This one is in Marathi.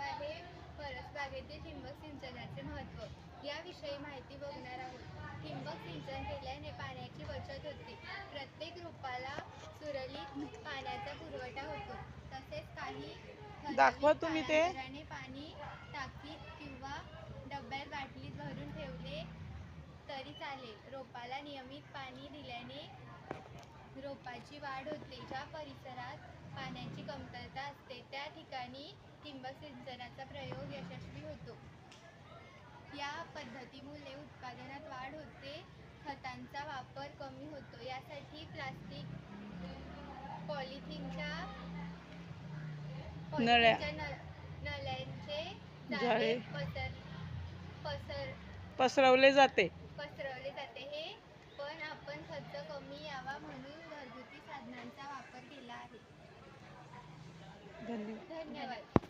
आहे परसबागेतील ठिबक सिंचनाचे महत्त्व. याविषयी माहिती बघणार आहोत. ठिबक सिंचन केल्याने पाण्याची बचत होते. प्रत्येक रोपाला सुरळीत पाण्याचा पुरवठा होतो. तसेच काही दाखवा ठराविक तुम्ही ते. कालांतराने पाणी टाकीत किंवा डब्यात बाटलीत भरून ठेवले तरी चालेल. रोपाला नियमित पाणी दिल्याने रोपाची वाढ होते. ज्या परिसरात पाण्याची कमतरता असते त्या ठिकाणी ठिबक सिंचनाचा प्रयोग यशस्वी होतो. या पद्धतीमुळे उत्पादनात वाढ होते, खतांचा वापर कमी होतो. यासाठी प्लास्टिक, पॉलिथिनच्या नळ्या नल्यांचे जाळे जाळे पसर पसरवले जाते. पसरवले जाते. हे पण आपण खर्च कमी यावा म्हणून घरगुती साधनांचा वापर केला आहे. धन्यवाद. धन्यवाद.